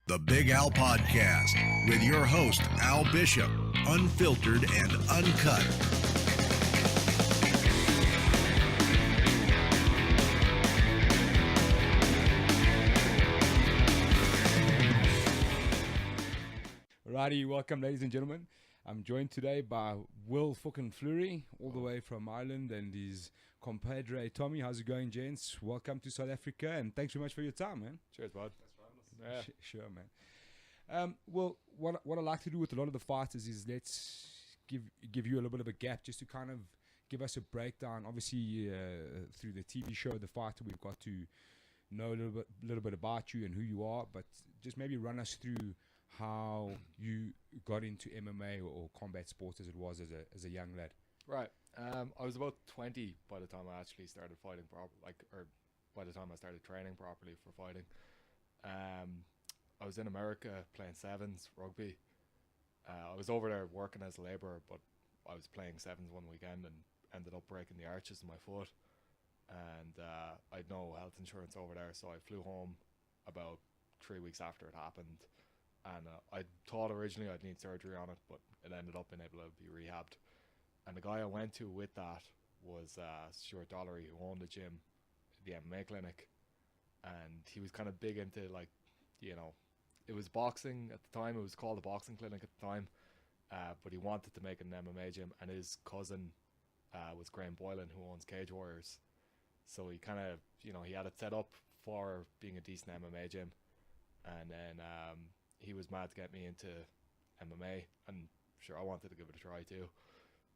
The BigAl Podcast with your host, Al Bishop, unfiltered and uncut. Righty, welcome ladies and gentlemen. I'm joined today by Will fucking Fleury, all the way from Ireland, and his compadre Tommy. How's it going, gents? Welcome to South Africa, and thanks very much for your time, man. Cheers, bud. Yeah. Sure, man. Well, what I like to do with a lot of the fighters is let's give you a little bit of a gap, just to kind of give us a breakdown. Obviously, through the TV show The Fighter, we've got to know a little bit about you and who you are, but just maybe run us through how you got into MMA or combat sports as it was as a young lad. Right. I was about 20 by the time I actually started fighting or by the time I started training properly for fighting. I was in America playing sevens rugby. I was over there working as a labourer, but I was playing sevens one weekend and ended up breaking the arches in my foot. And I had no health insurance over there, so I flew home about 3 weeks after it happened. And I thought originally I'd need surgery on it, but it ended up being able to be rehabbed. And the guy I went to with that was Stuart Dollery, who owned the gym, the MMA clinic. And he was kind of big into, like, you know, it was boxing at the time. It was called the boxing clinic at the time. But he wanted to make an MMA gym. And his cousin was Graham Boylan, who owns Cage Warriors. So he kind of, you know, he had it set up for being a decent MMA gym. And then he was mad to get me into MMA, and sure, I wanted to give it a try too.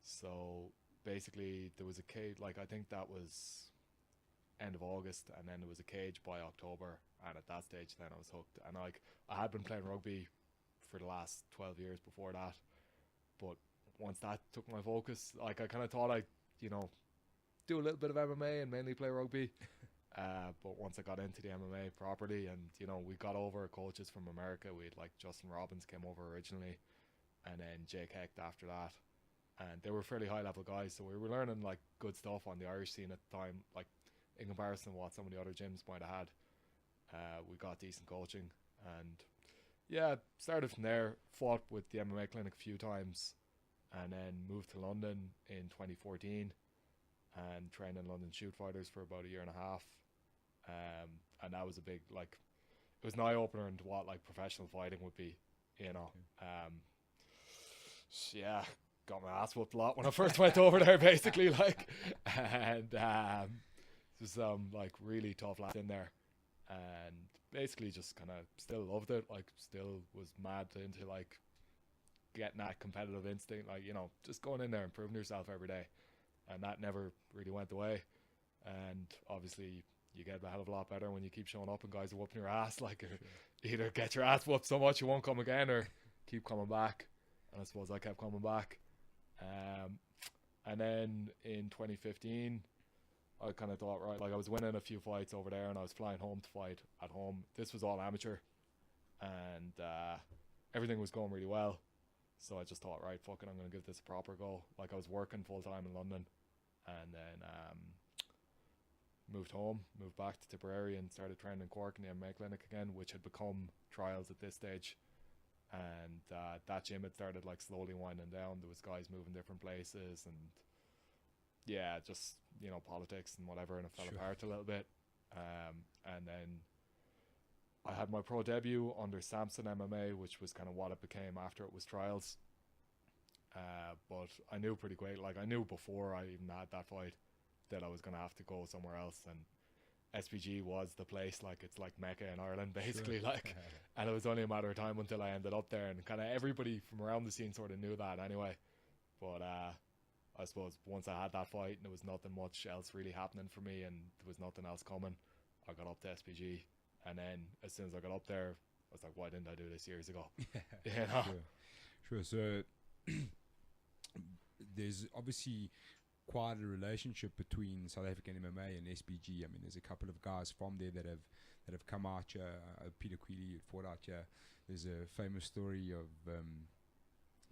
So basically there was a cage, like I think that was end of August, and then there was a cage by October, and at that stage then I was hooked. And like I had been playing rugby for the last 12 years before that, but once that took my focus, like I kind of thought I'd, you know, do a little bit of MMA and mainly play rugby. But once I got into the MMA properly, and you know, we got over coaches from America. We had like Justin Robbins came over originally, and then Jake Hecht after that, and they were fairly high level guys, so we were learning like good stuff on the Irish scene at the time, like in comparison to what some of the other gyms might have had. We got decent coaching, and yeah, started from there. Fought with the MMA clinic a few times, and then moved to London in 2014 and trained in London Shoot Fighters for about a year and a half. And that was a big, like, it was an eye-opener into what like professional fighting would be, you know. Yeah, got my ass whooped a lot when I first went over there, basically, like, and there's like really tough lads in there, and basically just kind of still loved it, like still was mad into like getting that competitive instinct, like, you know, just going in there and proving yourself every day, and that never really went away. And obviously you get a hell of a lot better when you keep showing up and guys are whooping your ass, like, either get your ass whooped so much you won't come again, or keep coming back. And I suppose I kept coming back. And then in 2015 I kind of thought, right, like I was winning a few fights over there and I was flying home to fight at home. This was all amateur, and everything was going really well. So I just thought, right, fuck it, I'm going to give this a proper go. Like I was working full time in London, and then moved home, moved back to Tipperary, and started training in Cork in the MMA clinic again, which had become trials at this stage. And that gym had started like slowly winding down. There was guys moving different places, and yeah, just, you know, politics and whatever, and it fell apart a little bit. And then I had my pro debut under Samson MMA, which was kind of what it became after it was trials. But I knew pretty quick, like I knew before I even had that fight, that I was going to have to go somewhere else, and SPG was the place. Like it's like Mecca in Ireland, basically. Like, and it was only a matter of time until I ended up there, and kind of everybody from around the scene sort of knew that anyway. But I suppose once I had that fight and there was nothing much else really happening for me, and there was nothing else coming, I got up to SPG. And then as soon as I got up there, I was like, why didn't I do this years ago? You know? Sure. So there's obviously quite a relationship between South African MMA and SPG. I mean, there's a couple of guys from there that have come out here. Peter Queally fought out here. There's a famous story of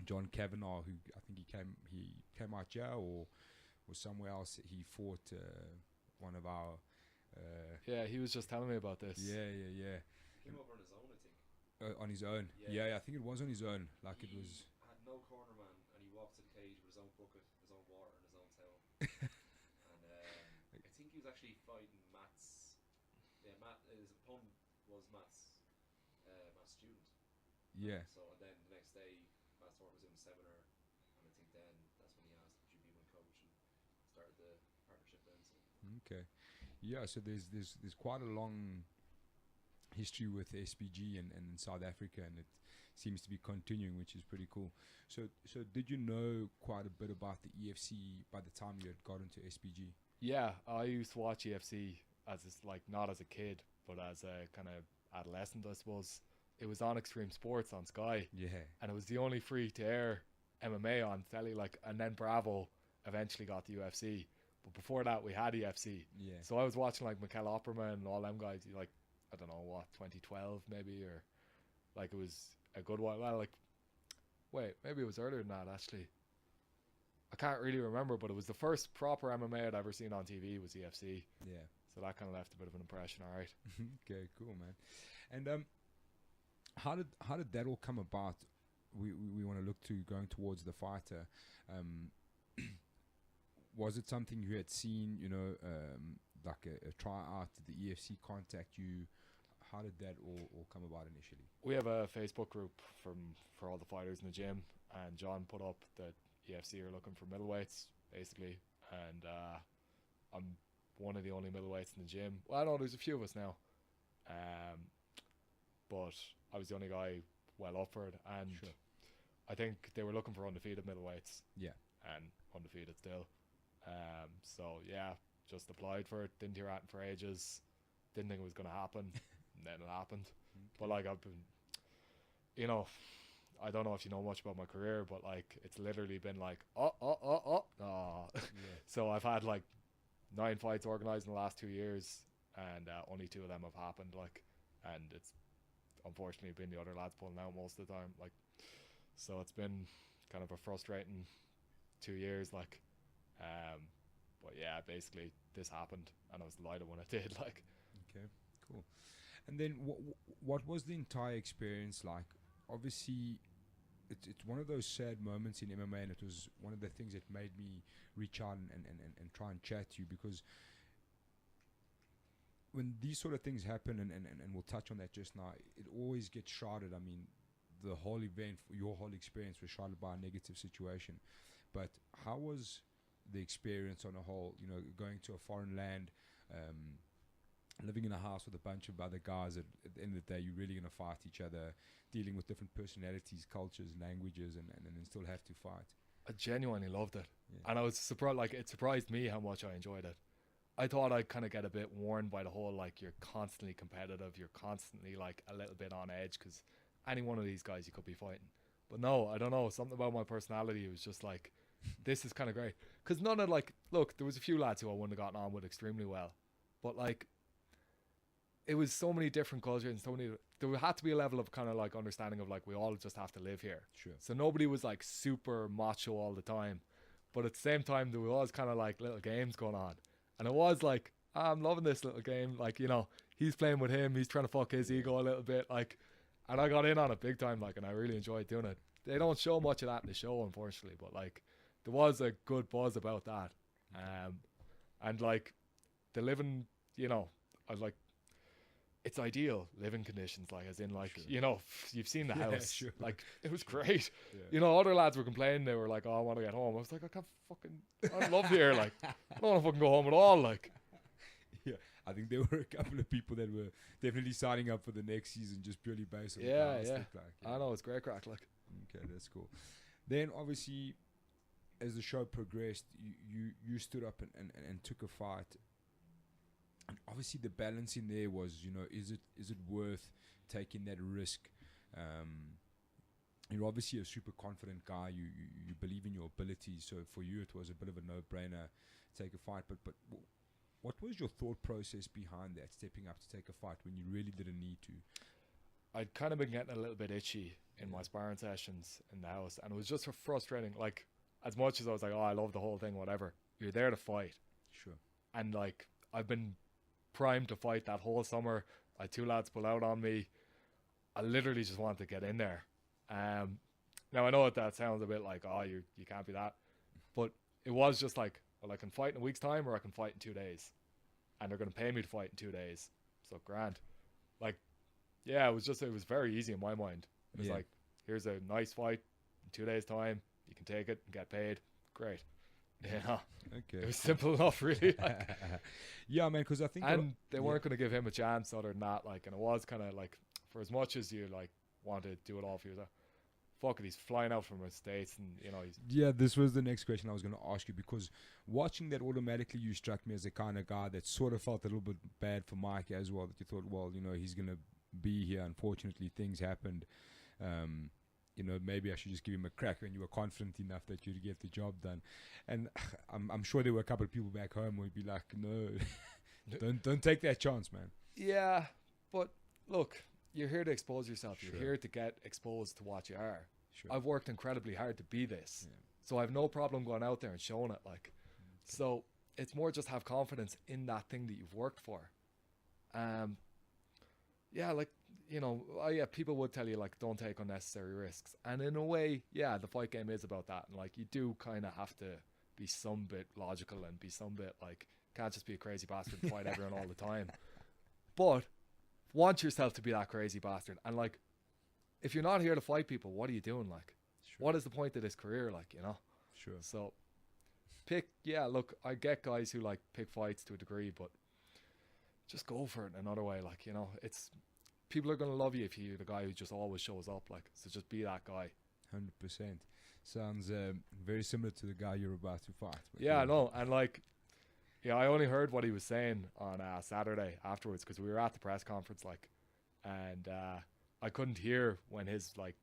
John Kavanagh, who I think he came out here or somewhere else. He fought one of our yeah, he was just telling me about this. Yeah. Came over on his own, I think. On his own. Yeah. Yeah, I think it was on his own. Like He it was. had no cornerman, and he walked to the cage with his own bucket, his own water, and his own towel. And I think he was actually fighting Matt's. Yeah, Matt. His opponent was Matt's student. Yeah. So and then the next day, Matt Thorpe was in a seminar, and I think then that's when he asked, "Would you be my coach?" and started the partnership then. So. Okay. Yeah. So there's quite a long history with SPG and South Africa, and it seems to be continuing, which is pretty cool. So did you know quite a bit about the EFC by the time you had got into SPG? Yeah, I used to watch EFC as like not as a kid, but as a kind of adolescent, I suppose. It was on Extreme Sports on Sky, Yeah. and it was the only free to air MMA on telly. Like, and then Bravo eventually got the UFC, but before that we had EFC. Yeah. So I was watching like Mikel Opperman and all them guys. Like, I don't know what, 2012 maybe, or like it was a good while. Well, like, wait, maybe it was earlier than that actually. I can't really remember, but it was the first proper MMA I'd ever seen on TV was EFC. Yeah. So that kind of left a bit of an impression. All right. Okay, cool, man. And how did that all come about? We want to look to going towards the fighter. Was it something you had seen, like a tryout? Did the EFC contact you? How did that all come about initially? We have a Facebook group for all the fighters in the gym, and John put up that EFC are looking for middleweights, basically, and I'm one of the only middleweights in the gym. Well, I know there's a few of us now, but I was the only guy well up for it, and Sure. I think they were looking for undefeated middleweights. Yeah. And undefeated still. So yeah, just applied for it. Didn't hear anything for ages. Didn't think it was going to happen. And then it happened. But like I've been, I don't know if you know much about my career, but like it's literally been like Yeah. So I've had like 9 fights organized in the last 2 years, and only 2 of them have happened. Like, and it's unfortunately been the other lads pulling out most of the time. Like, so it's been kind of a frustrating 2 years. Like, but yeah, basically this happened, and I was delighted when it did. Like, Okay, cool. And then what was the entire experience like? Obviously, it's one of those sad moments in MMA, and it was one of the things that made me reach out and try and chat to you, because when these sort of things happen, and we'll touch on that just now, it always gets shrouded. I mean, the whole event, your whole experience was shrouded by a negative situation. But how was the experience on a whole, going to a foreign land, living in a house with a bunch of other guys, at the end of the day, you're really going to fight each other, dealing with different personalities, cultures, languages, and then still have to fight. I genuinely loved it. Yeah. And I was surprised, like it surprised me how much I enjoyed it. I thought I'd kind of get a bit worn by the whole, like, you're constantly competitive, you're constantly like a little bit on edge, because any one of these guys you could be fighting. But no, I don't know, something about my personality was just like, this is kind of great. Because none of, like, look, there was a few lads who I wouldn't have gotten on with extremely well, but like, it was so many different cultures, and so many, there had to be a level of kind of like understanding of like, we all just have to live here. Sure. So nobody was like super macho all the time, but at the same time there was kind of like little games going on, and it was like, I'm loving this little game, like, he's playing with him, he's trying to fuck his ego a little bit, like, and I got in on it big time, like, and I really enjoyed doing it. They don't show much of that in the show, unfortunately, but like, there was a good buzz about that. And like, the living, I was like, it's ideal living conditions, like, as in, like, Sure. You've seen the Yeah, house, sure. like, it was great. Yeah. Other lads were complaining, they were like, oh, I want to get home. I was like, I love here, like, I don't want to fucking go home at all, like. Yeah, I think there were a couple of people that were definitely signing up for the next season just purely based on Yeah, how it yeah. looked like. I know, it's great crack, like. Okay, that's cool. Then obviously, as the show progressed, you stood up and took a fight. And obviously the balance in there was, is it worth taking that risk? You're obviously a super confident guy. You believe in your abilities. So for you, it was a bit of a no-brainer to take a fight. But what was your thought process behind that, stepping up to take a fight when you really didn't need to? I'd kind of been getting a little bit itchy in my sparring sessions in the house, and it was just frustrating. Like, as much as I was like, oh, I love the whole thing, whatever, you're there to fight. Sure. And like, I've been primed to fight that whole summer. I had 2 lads pull out on me. I literally just wanted to get in there. Now I know that sounds a bit like, oh, you can't be that, but it was just like, well, I can fight in a week's time or I can fight in 2 days, and they're going to pay me to fight in 2 days, so grand. Like, yeah, it was very easy in my mind. It was like, here's a nice fight in 2 days time, you can take it and get paid, great. Yeah, Okay. it was simple enough, really. Like, Yeah, man, because I think... and they weren't going to give him a chance other than that, like, and it was kind of like, for as much as you like want to do it all for yourself, fuck it, he's flying out from the States, and you know, he's... Yeah, this was the next question I was going to ask you, because watching that, automatically you struck me as the kind of guy that sort of felt a little bit bad for Mike as well, that you thought, well, you know, he's going to be here, unfortunately things happened, you know, maybe I should just give him a crack, when you were confident enough that you'd get the job done. And I'm sure there were a couple of people back home who would be like, no, don't take that chance, man. Yeah, but look, you're here to expose yourself. Sure. You're here to get exposed to what you are. Sure. I've worked incredibly hard to be this. Yeah. So I have no problem going out there and showing it. Like, so it's more just have confidence in that thing that you've worked for. Yeah, like, you know, people would tell you, like, don't take unnecessary risks. And in a way, yeah, the fight game is about that. And, like, you do kind of have to be some bit logical and be some bit, like, can't just be a crazy bastard and fight everyone all the time. But want yourself to be that crazy bastard. And, like, if you're not here to fight people, what are you doing? Like, what is the point of this career? Like, you know? Sure. So, look, I get guys who, like, pick fights to a degree, but just go for it in another way. Like, you know, it's... people are going to love you if you're the guy who just always shows up. Like, so just be that guy. 100%. Sounds very similar to the guy you're about to fight. Yeah, I know. And, like, yeah, I only heard what he was saying on Saturday afterwards, because we were at the press conference, like, and I couldn't hear when his, like,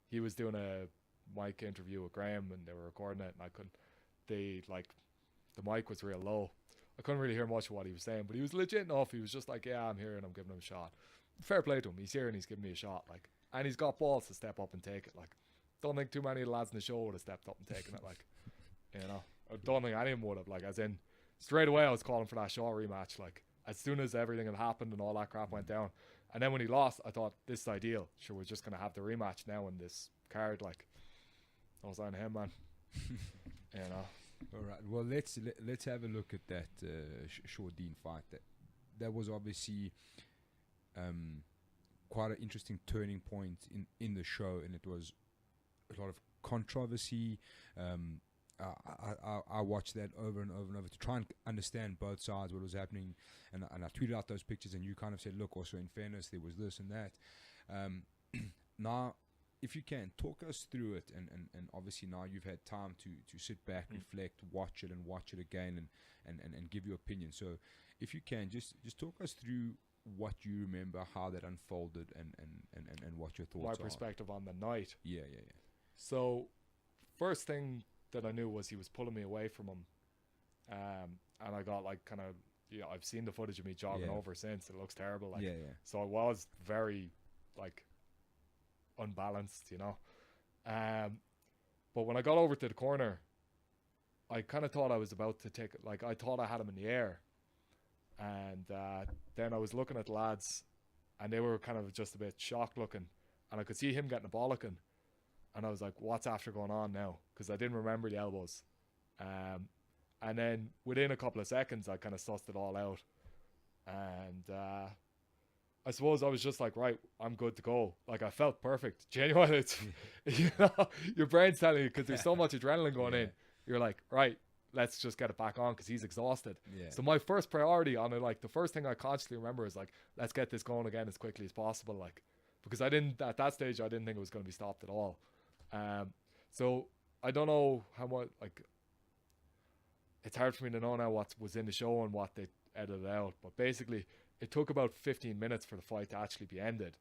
he was doing a mic interview with Graham and they were recording it, and I couldn't, the mic was real low. I couldn't really hear much of what he was saying, but he was legit enough. He was just like, yeah, I'm here and I'm giving him a shot. Fair play to him. He's here and he's giving me a shot, like, and he's got balls to step up and take it. Like, don't think too many of the lads in the show would have stepped up and taken it. Like, you know, I don't think anyone would have. Like, as in, straight away I was calling for that Shaw rematch. Like, as soon as everything had happened and all that crap went down, and then when he lost, I thought, this is ideal. Sure, we're just gonna have the rematch now in this card. Like, I was on him, man. You know. All right. Well, let's have a look at that Shaw Dean fight. That was obviously quite an interesting turning point in the show, and it was a lot of controversy. I watched that over and over and over to try and understand both sides, what was happening, and I tweeted out those pictures, and you kind of said, look, also in fairness, there was this and that. Now, if you can, talk us through it, and obviously now you've had time to sit back, reflect, watch it again, and give your opinion. So if you can, just talk us through what you remember, how that unfolded, and what your thoughts are. My perspective on the night. Yeah. So, first thing that I knew was he was pulling me away from him, and I got like kind of, yeah, I've seen the footage of me jogging over since. It looks terrible. Like, so I was very like unbalanced, you know. But when I got over to the corner, I kind of thought I was about to take, like, I thought I had him in the air, and then I was looking at the lads, and they were kind of just a bit shocked looking, and I could see him getting a bollocking. And I was like, what's after going on now? Because I didn't remember the elbows. And then within a couple of seconds, I kind of sussed it all out. And I suppose I was just like, right, I'm good to go. Like, I felt perfect. Genuinely, it's, you know, your brain's telling you, because there's so much adrenaline going in. You're like, right, let's just get it back on, because he's exhausted. So my first priority on it, like, the first thing I consciously remember is like, let's get this going again as quickly as possible. Like, because at that stage, I didn't think it was going to be stopped at all. So I don't know how much, like, it's hard for me to know now what was in the show and what they edited out, but basically it took about 15 minutes for the fight to actually be ended,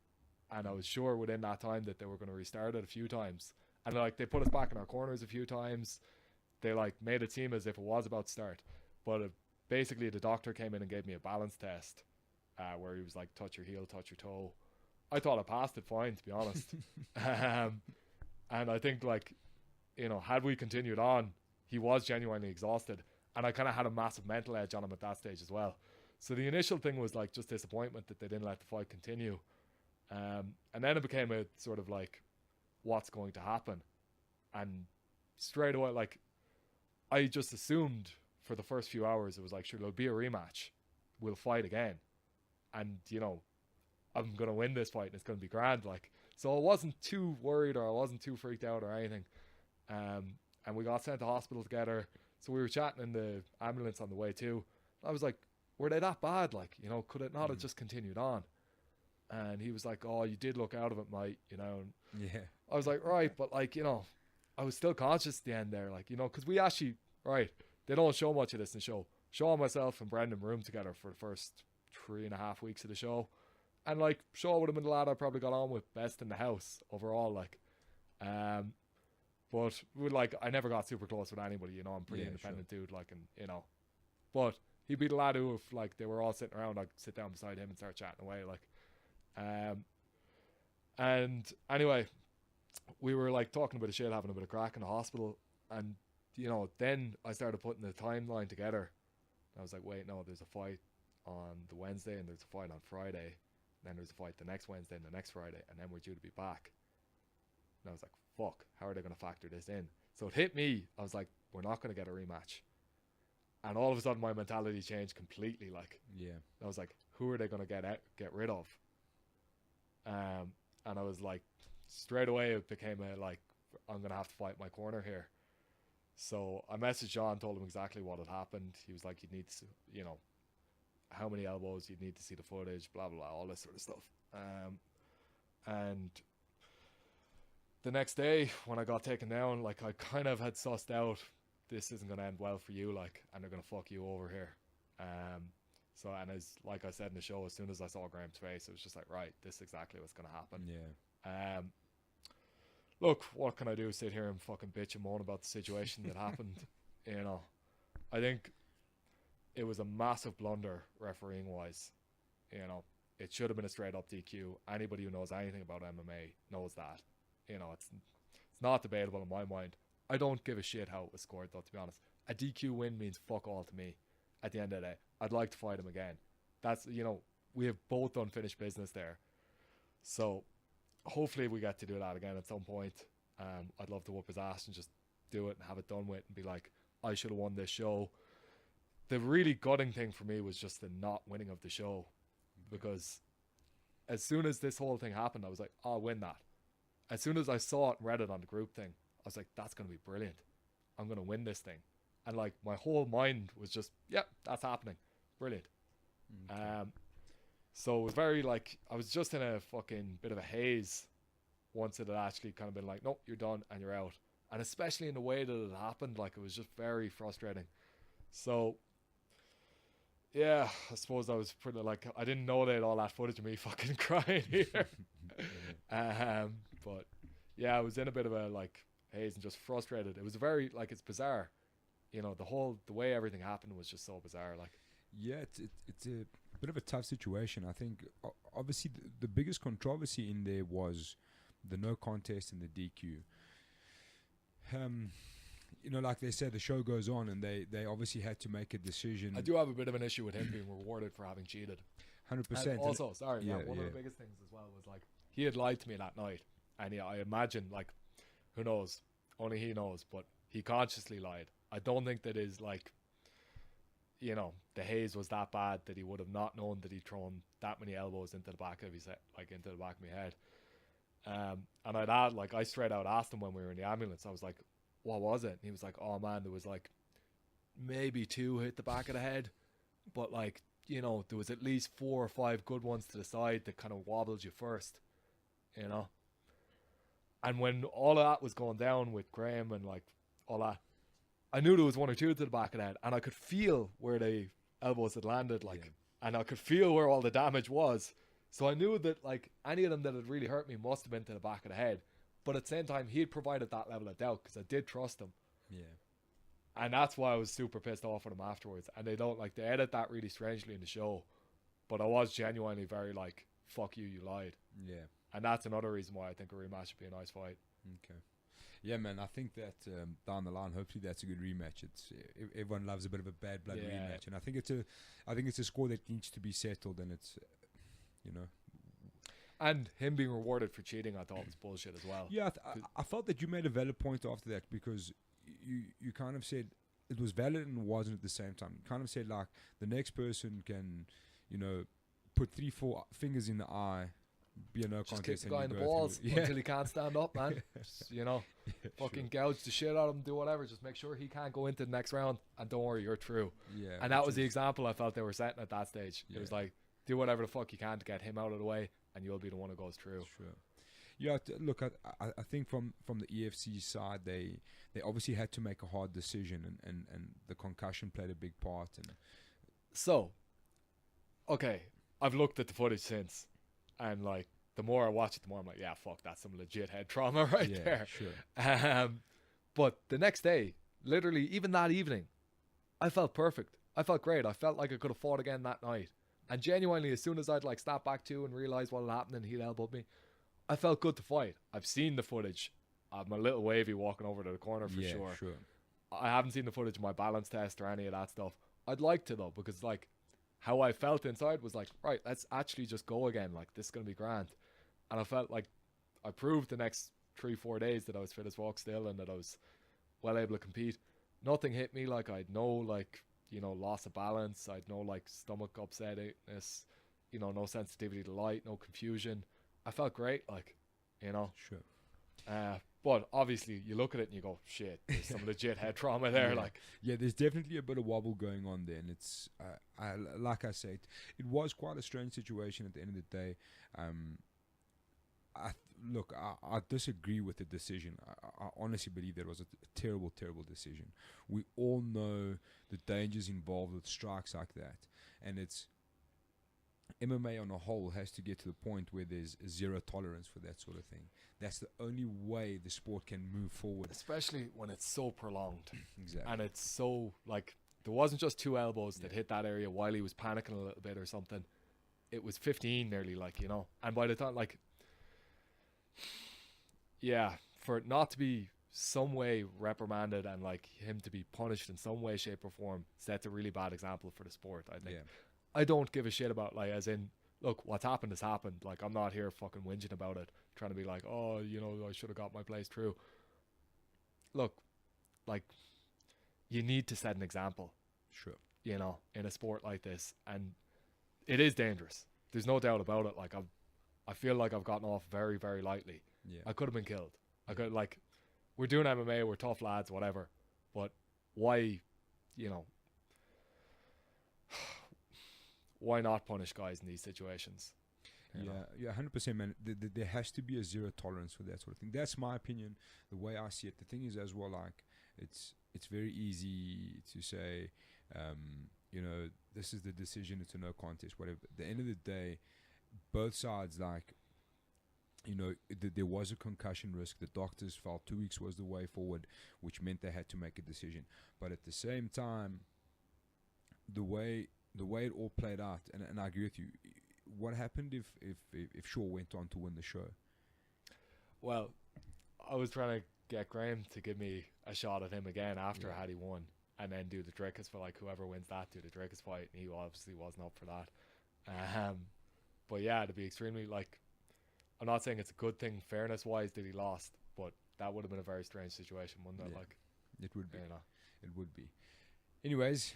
and I was sure within that time that they were going to restart it a few times, and like they put us back in our corners a few times. They like made it seem as if it was about to start, but basically the doctor came in and gave me a balance test, where he was like, touch your heel, touch your toe. I thought I passed it fine, to be honest. And I think, like, you know, had we continued on, he was genuinely exhausted. And I kind of had a massive mental edge on him at that stage as well. So the initial thing was, like, just disappointment that they didn't let the fight continue. And then it became a sort of like, what's going to happen? And straight away, like, I just assumed for the first few hours, it was like, sure, there'll be a rematch. We'll fight again. And, you know, I'm going to win this fight and it's going to be grand. Like, so I wasn't too worried or I wasn't too freaked out or anything. And we got sent to hospital together. So we were chatting in the ambulance on the way too. I was like, were they that bad? Like, you know, could it not have just continued on? And he was like, oh, you did look out of it, mate, you know. And Yeah. I was like, right, but like, you know, I was still conscious at the end there, like, you know, because we actually, right, they don't show much of this in the show. Shaw, myself and Brendan were room together for the first 3.5 weeks of the show. And like, Shaw would have been the lad I probably got on with best in the house overall, like. But we, like, I never got super close with anybody, you know, I'm a pretty independent dude, like, and, you know. But he'd be the lad who, if like they were all sitting around, I'd sit down beside him and start chatting away, like. And anyway, we were like talking about the shit, having a bit of crack in the hospital, and you know, then I started putting the timeline together. I was like, wait, no, there's a fight on the Wednesday and there's a fight on Friday, and then there's a fight the next Wednesday and the next Friday, and then we're due to be back. And I was like, fuck, how are they going to factor this in? So it hit me. I was like, we're not going to get a rematch. And all of a sudden my mentality changed completely. Like, Yeah. I was like, who are they going to get rid of? And I was like, straight away it became a like, I'm going to have to fight my corner here. So I messaged John, told him exactly what had happened. He was like, you'd need to, you know, how many elbows, you'd need to see the footage, blah, blah, blah, all this sort of stuff. And the next day when I got taken down, like, I kind of had sussed out, this isn't going to end well for you, like, and they're going to fuck you over here. So, and as like I said in the show, as soon as I saw Graham's face, it was just like, right, this is exactly what's going to happen. Yeah. Look, what can I do? Sit here and fucking bitch and moan about the situation that happened. You know, I think it was a massive blunder refereeing wise. You know, it should have been a straight up DQ. Anybody who knows anything about MMA knows that. You know, it's not debatable in my mind. I don't give a shit how it was scored, though, to be honest. A DQ win means fuck all to me at the end of the day. I'd like to fight him again. That's, you know, we have both unfinished business there. So hopefully we get to do that again at some point. I'd love to whoop his ass and just do it and have it done with and be like, I should have won this show. The really gutting thing for me was just the not winning of the show, because as soon as this whole thing happened, I was like, I'll win that. As soon as I saw it and read it on the group thing, I was like, that's going to be brilliant. I'm going to win this thing. And like, my whole mind was just, yep, that's happening. Brilliant. Okay. So it was very like, I was just in a fucking bit of a haze once it had actually kind of been like, nope, you're done and you're out. And especially in the way that it happened, like, it was just very frustrating. So yeah, I suppose I was pretty like, I didn't know they had all that footage of me fucking crying here. But yeah, I was in a bit of a like haze and just frustrated. It was very like, it's bizarre, you know, the way everything happened was just so bizarre. Like, Yeah, it's a bit of a tough situation. I think obviously the biggest controversy in there was the no contest and the DQ. You know, like they said, the show goes on, and they obviously had to make a decision. I do have a bit of an issue with him being rewarded for having cheated. 100%. And also, sorry, Yeah, one of yeah. the biggest things as well was like, he had lied to me that night, and I imagine, like, who knows, only he knows, but he consciously lied. I don't think that is like, you know, the haze was that bad that he would have not known that he'd thrown that many elbows into the back of his head, like into the back of my head. And I straight out asked him when we were in the ambulance, I was like, what was it? And he was like, oh man, there was like maybe 2 hit the back of the head, but like, you know, there was at least 4 or 5 good ones to the side that kind of wobbled you first, you know. And when all of that was going down with Graham and like all that, I knew there was 1 or 2 to the back of the head, and I could feel where the elbows had landed, like, and I could feel where all the damage was. So I knew that like any of them that had really hurt me must have been to the back of the head. But at the same time, he had provided that level of doubt because I did trust him. Yeah. And that's why I was super pissed off at him afterwards. And they edit that really strangely in the show. But I was genuinely very like, fuck you, you lied. Yeah. And that's another reason why I think a rematch would be a nice fight. Okay. Yeah, man. I think that down the line, hopefully that's a good rematch. It's everyone loves a bit of a bad blood rematch, and I think it's a score that needs to be settled, and it's, you know. And him being rewarded for cheating, I thought was bullshit as well. Yeah, I felt that you made a valid point after that, because you kind of said it was valid and wasn't at the same time. You kind of said, like, the next person can, put 3-4 fingers in the eye, be a no Just kick contest, the guy in and the you go balls through. until he can't stand up, man. Just, fucking gouge the shit out of him, do whatever. Just make sure he can't go into the next round, and don't worry, you're through. Yeah, And that was the example I felt they were setting at that stage. It was Yeah. like, do whatever the fuck you can to get him out of the way, and you'll be the one who goes through. Sure. Yeah, look, I think from the EFC side, they obviously had to make a hard decision, and the concussion played a big part. And So, okay, I've looked at the footage since, and like, the more I watch it, the more I'm like, yeah, fuck, that's some legit head trauma right yeah, there. sure. But the next day, literally, even that evening, I felt perfect. I felt great. I felt like I could have fought again that night. And genuinely, as soon as I'd like snap back to and realize what had happened and he'd elbowed me, I felt good to fight. I've seen the footage. I'm a little wavy walking over to the corner for Yeah, sure. sure. I haven't seen the footage of my balance test or any of that stuff. I'd like to though, because like how I felt inside was like, right, let's actually just go again. Like, this is gonna be grand. And I felt like I proved the next 3-4 days that I was fit as fuck still, and that I was well able to compete. Nothing hit me. Like, I'd no like, loss of balance. I'd no like stomach upsetness, no sensitivity to light, no confusion. I felt great, like, Sure. But obviously you look at it and you go, shit, there's some legit head trauma there. Yeah. Like, Yeah, there's definitely a bit of wobble going on there, and it's like I said, it was quite a strange situation at the end of the day. I disagree with the decision. I honestly believe that was a terrible, terrible decision. We all know the dangers involved with strikes like that, and it's MMA on a whole has to get to the point where there's zero tolerance for that sort of thing. That's the only way the sport can move forward. especially when it's so prolonged. Exactly. And it's so, like, there wasn't just 2 elbows that hit that area while he was panicking a little bit or something. It was 15 nearly, like, And by the time, like, yeah, for it not to be some way reprimanded and, like, him to be punished in some way, shape or form sets a really bad example for the sport, I think. Yeah. I don't give a shit about, like, as in, look, what's happened has happened. Like, I'm not here fucking whinging about it, trying to be like, oh, I should have got my place through. Look, like, you need to set an example, Sure. in a sport like this. And it is dangerous. There's no doubt about it. Like, I feel like I've gotten off very, very lightly. Yeah. I could have been killed. I could, like, we're doing MMA, we're tough lads, whatever. But why, why not punish guys in these situations? Yeah, 100%, man. There has to be a zero tolerance for that sort of thing. That's my opinion, the way I see it. The thing is, as well, like, it's very easy to say, this is the decision, it's a no contest, whatever. At the end of the day, both sides, like, there was a concussion risk. The doctors felt 2 weeks was the way forward, which meant they had to make a decision. But at the same time, the way it all played out, and I agree with you. What happened if Shaw went on to win the show? Well, I was trying to get Graham to give me a shot at him again after had he won, and then do the Drickus for, like, whoever wins that, do the Drickus fight, and he obviously wasn't up for that. But yeah, to be extremely, like, I'm not saying it's a good thing fairness wise that he lost, but that would have been a very strange situation, wouldn't it? Yeah. Like, It would be. you know. It would be. Anyways,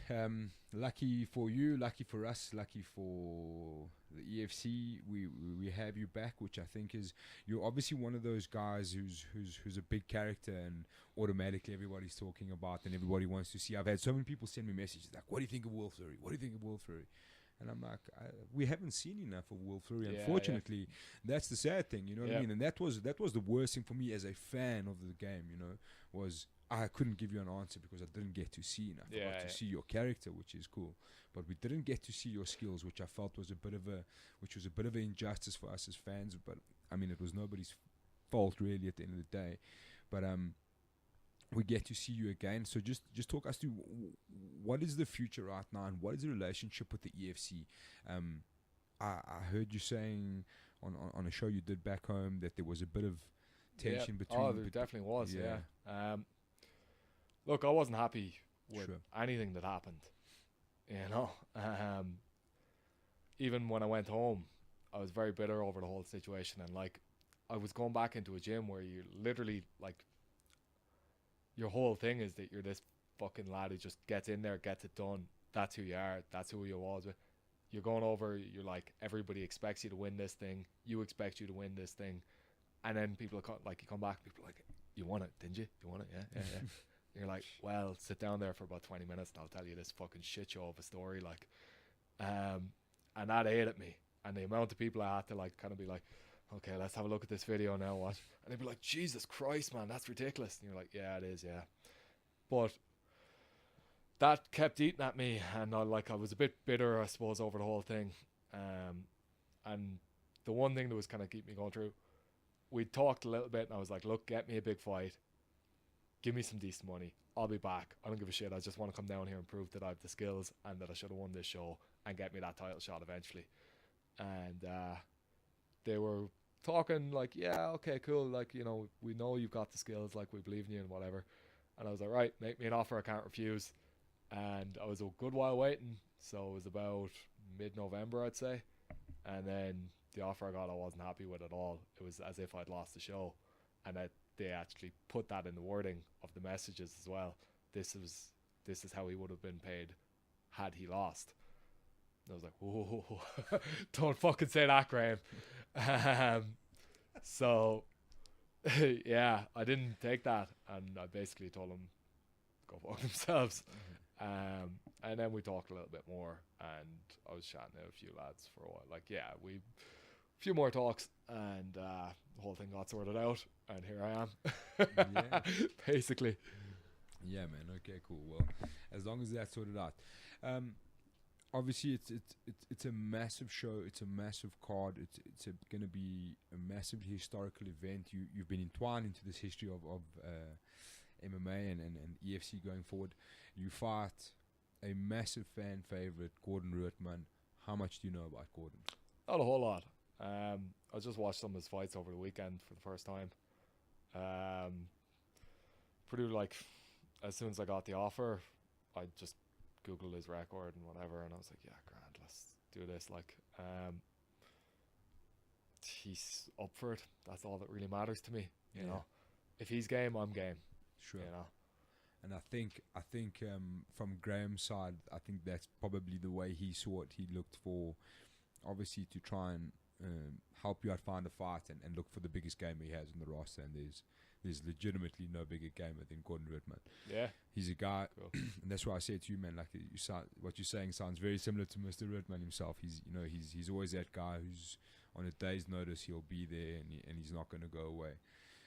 lucky for you, lucky for us, lucky for the EFC. We have you back, which I think is, you're obviously one of those guys who's a big character, and automatically everybody's talking about and everybody wants to see. I've had so many people send me messages like, "What do you think of Will Fleury? What do you think of Will Fleury?" And I'm like, we haven't seen enough of Will Fleury. Yeah, Unfortunately, that's the sad thing. You know what I Yeah. mean? And that was the worst thing for me as a fan of the game. Was I couldn't give you an answer because I didn't get to see enough. I got to see your character, which is cool, but we didn't get to see your skills, which I felt was a bit of an injustice for us as fans. But I mean, it was nobody's fault really at the end of the day. But we get to see you again. So just talk us through what is the future right now, and what is the relationship with the EFC. I heard you saying on a show you did back home that there was a bit of tension between. Oh, there definitely was. Yeah. Look, I wasn't happy with anything that happened. Even when I went home, I was very bitter over the whole situation, and like I was going back into a gym where you literally like your whole thing is that you're this fucking lad who just gets in there, gets it done. That's who you are. That's who you was with. You're going over. You're like, everybody expects you to win this thing. You expect you to win this thing, and then people like you come back. People are like, you won it, didn't you? You won it, yeah. You're like, well, sit down there for about 20 minutes, and I'll tell you this fucking shit show of a story. Like, and that ate at me. And the amount of people I had to like kind of be like, okay, let's have a look at this video now. What? And they'd be like, Jesus Christ, man, that's ridiculous. And you're like, yeah, it is, yeah. But that kept eating at me, and I was a bit bitter, I suppose, over the whole thing. And the one thing that was kind of keeping me going through, we talked a little bit, and I was like, look, get me a big fight, give me some decent money, I'll be back. I don't give a shit. I just want to come down here and prove that I have the skills and that I should have won this show and get me that title shot eventually. And they were talking like, yeah, okay, cool, like, you know, we know you've got the skills, like, we believe in you and whatever. And I was like, right, make me an offer I can't refuse. And I was a good while waiting, so it was about mid-November, I'd say. And then the offer I got, I wasn't happy with at all. It was as if I'd lost the show, and that they actually put that in the wording of the messages as well. This is how he would have been paid had he lost. And I was like, whoa, don't fucking say that, Graham. So yeah, I didn't take that, and I basically told them go fuck themselves. And then we talked a little bit more, and I was chatting to a few lads for a while. Like, yeah, a few more talks, and the whole thing got sorted out, and here I am. Yeah. Basically. Yeah, man. Okay, cool. Well, as long as that's sorted out. Obviously, it's a massive show. It's a massive card. It's going to be a massively historical event. You've been entwined into this history of MMA and EFC going forward. You fight a massive fan favorite, Gordon Ruttman. How much do you know about Gordon? Not a whole lot. I just watched some of his fights over the weekend for the first time. Pretty like, as soon as I got the offer, I just Googled his record and whatever, and I was like, yeah, grand, let's do this. Like, he's up for it. That's all that really matters to me. You know, if he's game, I'm game. Sure. You know. And I think from Graham's side, I think that's probably the way he saw it. He looked for, obviously, to try and help you out find a fight and look for the biggest gamer he has in the roster. And there's legitimately no bigger gamer than Gordon Ruttman. Yeah. He's a guy, cool. And that's why I said to you, man, like, what you're saying sounds very similar to Mr. Ruttman himself. He's always that guy who's on a day's notice, he'll be there, and he's not going to go away.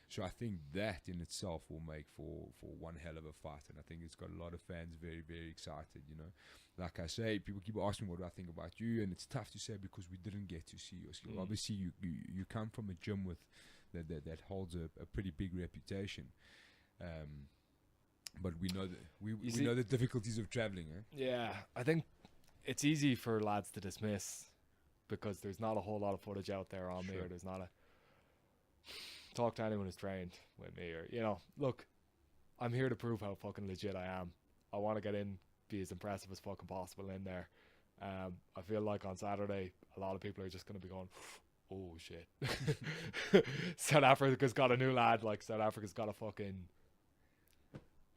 So I think that in itself will make for one hell of a fight, and I think it's got a lot of fans very, very excited, you know. Like I say, people keep asking what do I think about you, and it's tough to say because we didn't get to see your skill. Obviously, you come from a gym with that holds a pretty big reputation, but we know that we know the difficulties of traveling. Yeah, I think it's easy for lads to dismiss because there's not a whole lot of footage out there on me, or there's not a talk to anyone who's trained with me, or, you know, look, I'm here to prove how fucking legit I am. I want to get in, be as impressive as fucking possible in there. I feel like on Saturday a lot of people are just going to be going, oh shit. South Africa's got a new lad. Like, South Africa's got an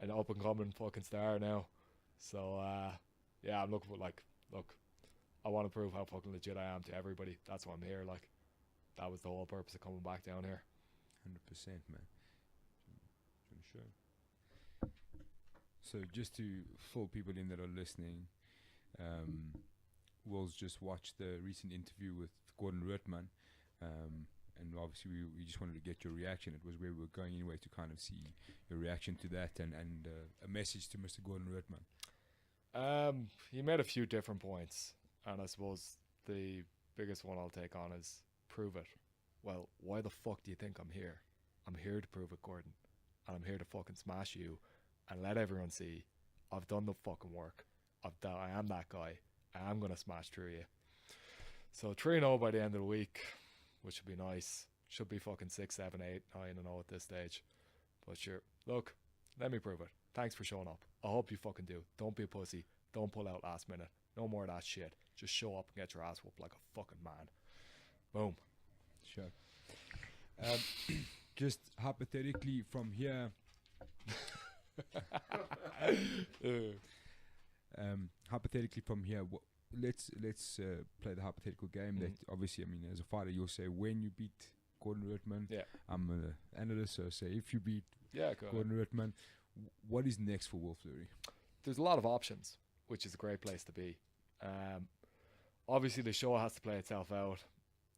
up and coming fucking star now. So yeah, I'm looking for, like, look, I want to prove how fucking legit I am to everybody. That's why I'm here. Like, that was the whole purpose of coming back down here. 100%, man. Sure. So just to fill people in that are listening, Will's just watched the recent interview with Gordon Ruttman, and obviously we just wanted to get your reaction. It was where we were going anyway, to kind of see your reaction to that and a message to Mr. Gordon Ruttman. He made a few different points, and I suppose the biggest one I'll take on is prove it. Well, why the fuck do you think I'm here? I'm here to prove it, Gordon. And I'm here to fucking smash you and let everyone see I've done the fucking work. I am that guy. I am going to smash through you. So 3-0 by the end of the week, which would be nice. Should be fucking 6, 7, 8, 9-0 at this stage. But sure, look, let me prove it. Thanks for showing up. I hope you fucking do. Don't be a pussy. Don't pull out last minute. No more of that shit. Just show up and get your ass whooped like a fucking man. Boom. Sure. Just hypothetically from here, let's play the hypothetical game. That obviously, I mean, as a fighter, you'll say when you beat Gordon Rittman. Yeah. I'm an analyst, so say if you beat Gordon Rittman, what is next for Will Fleury? There's a lot of options, which is a great place to be. Obviously, the show has to play itself out.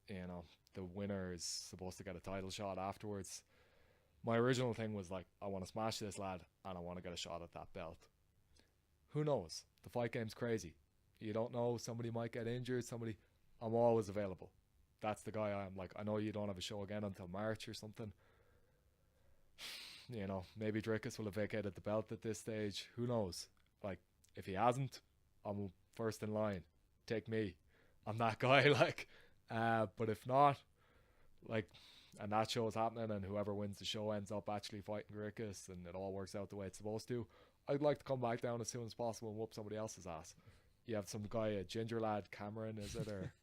You know, the winner is supposed to get a title shot afterwards. My original thing was like, I want to smash this lad and I want to get a shot at that belt. Who knows? The fight game's crazy. You don't know. Somebody might get injured. I'm always available. That's the guy I am. Like, I know you don't have a show again until March or something. You know, maybe Drickus will have vacated the belt at this stage. Who knows? Like, if he hasn't, I'm first in line. Take me. I'm that guy, like. But if not, like, and that show's happening and whoever wins the show ends up actually fighting Drickus and it all works out the way it's supposed to, I'd like to come back down as soon as possible and whoop somebody else's ass. You have some guy, a ginger lad, Cameron, is it? Or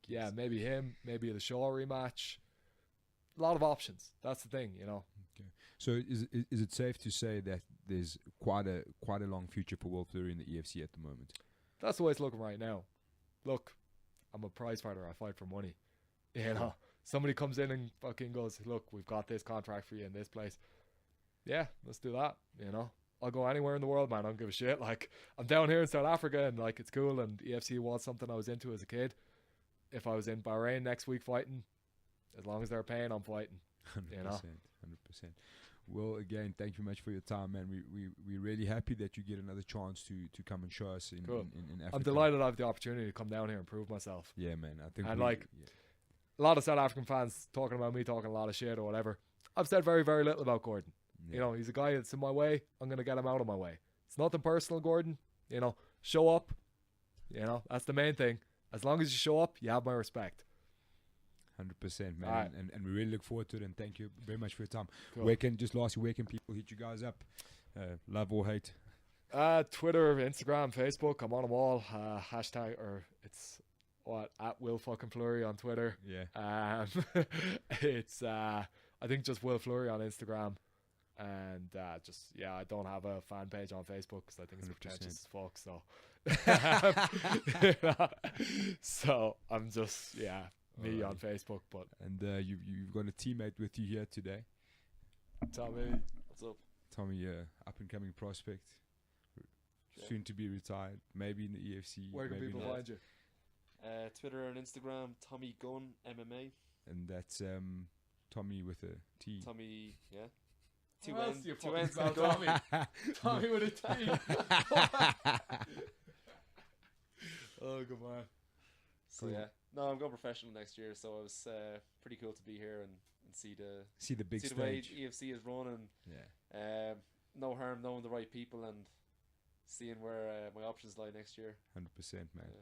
yeah, maybe him, maybe the Shaw rematch. A lot of options. That's the thing, you know. Okay. So is it safe to say that there's quite a long future for Will Fleury in the EFC at the moment? That's the way it's looking right now. Look, I'm a prize fighter. I fight for money. You know, somebody comes in and fucking goes, look, we've got this contract for you in this place. Yeah, let's do that. You know, I'll go anywhere in the world, man. I don't give a shit. Like, I'm down here in South Africa and like it's cool, and EFC was something I was into as a kid. If I was in Bahrain next week fighting, as long as they're paying, I'm fighting. 100%, you know? 100%. Well, again, thank you very much for your time, man. We're really happy that you get another chance to come and show us in Africa. I'm delighted I have the opportunity to come down here and prove myself. Yeah, man. I think and a lot of South African fans talking about me talking a lot of shit or whatever. I've said very, very little about Gordon. Yeah. You know, he's a guy that's in my way. I'm going to get him out of my way. It's nothing personal, Gordon. You know, show up. You know, that's the main thing. As long as you show up, you have my respect. 100%, man. Right. And we really look forward to it, and thank you very much for your time. Cool. Where can people hit you guys up? Love or hate? Twitter, Instagram, Facebook. I'm on them all. Hashtag, or it's at Will fucking Fleury on Twitter. Yeah. It's I think just Will Fleury on Instagram. And I don't have a fan page on Facebook because I think it's 100%. pretentious as fuck. So, so I'm just me on Facebook. But and you've got a teammate with you here today. Tommy, what's up? Tommy, up and coming prospect, soon to be retired, maybe in the EFC. Where can maybe people not. find you? Twitter and Instagram, Tommy Gunn MMA. And that's Tommy with a T. Tommy, yeah. Two ends. Two ends. Tommy. Tommy with a T. Oh, good man. So yeah, no, I'm going professional next year. So it was pretty cool to be here and see the big the way stage. EFC is run, and Yeah. no harm knowing the right people and seeing where my options lie next year. 100%, man. Yeah.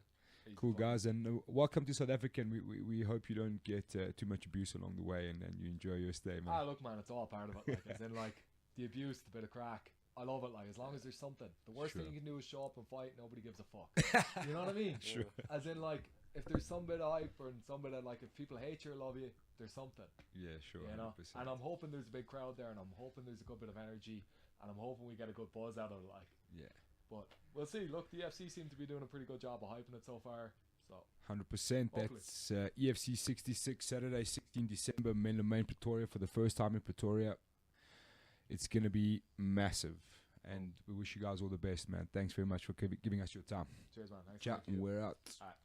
Cool, guys, and welcome to South Africa. And we hope you don't get too much abuse along the way, and you enjoy your stay, man. Look, man, it's all part of it. Like, as in, like, the abuse, the bit of crack. I love it. Like, as long as there's something. The worst thing you can do is show up and fight. Nobody gives a fuck. You know what I mean? Sure. As in, like, if there's some bit of hype and some bit of, like, if people hate you or love you, there's something. Yeah, sure. You know? 100%. And I'm hoping there's a big crowd there, and I'm hoping there's a good bit of energy, and I'm hoping we get a good buzz out of it. Like, Yeah. but we'll see. Look, the FC seem to be doing a pretty good job of hyping it so far. So 100%. Hopefully. That's EFC 66, Saturday, 16 December, Menlo Main, Pretoria, for the first time in Pretoria. It's going to be massive. And we wish you guys all the best, man. Thanks very much for giving us your time. cheers, man. Thanks. Ciao, and we're out. All right.